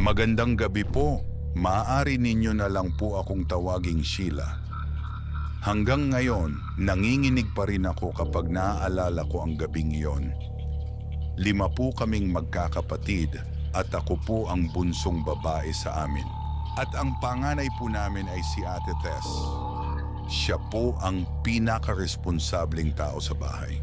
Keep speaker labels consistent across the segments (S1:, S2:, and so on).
S1: Magandang gabi po. Maaari ninyo na lang po akong tawaging Sheila. Hanggang ngayon, nanginginig pa rin ako kapag naaalala ko ang gabing iyon. 5 po kaming magkakapatid at ako po ang bunsong babae sa amin. At ang panganay po namin ay si Ate Tess. Siya po ang pinaka-responsabling tao sa bahay.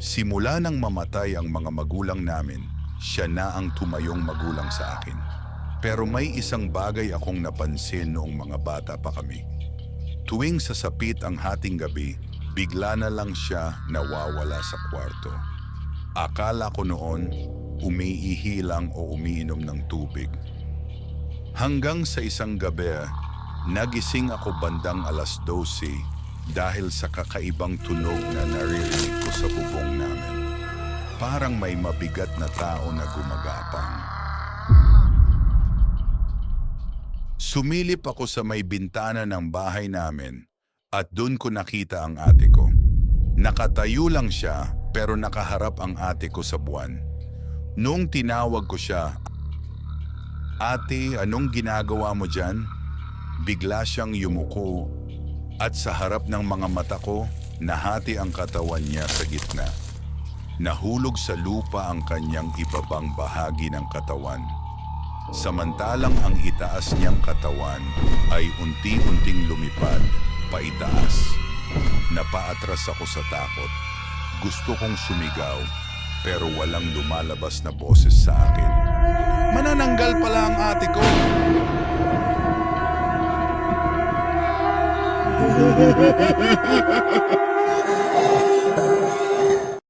S1: Simula nang mamatay ang mga magulang namin, siya na ang tumayong magulang sa akin. Pero may isang bagay akong napansin noong mga bata pa kami. Tuwing sasapit ang hating gabi, bigla na lang siya nawawala sa kwarto. Akala ko noon, umiihi lang o umiinom ng tubig. Hanggang sa isang gabi, nagising ako bandang 12:00 dahil sa kakaibang tunog na naririnig ko sa bubong namin. Parang may mabigat na tao na gumagapang. Sumilip ako sa may bintana ng bahay namin at doon ko nakita ang ate ko. Nakatayo lang siya pero nakaharap ang ate ko sa buwan. Noong tinawag ko siya, "Ate, anong ginagawa mo dyan?" Bigla siyang yumuko at sa harap ng mga mata ko, nahati ang katawan niya sa gitna. Nahulog sa lupa ang kanyang ibabang bahagi ng katawan. Samantalang ang itaas niyang katawan ay unti-unting lumipad, paitaas. Napaatras ako sa takot. Gusto kong sumigaw, pero walang lumalabas na boses sa akin. Manananggal pala ang ate ko!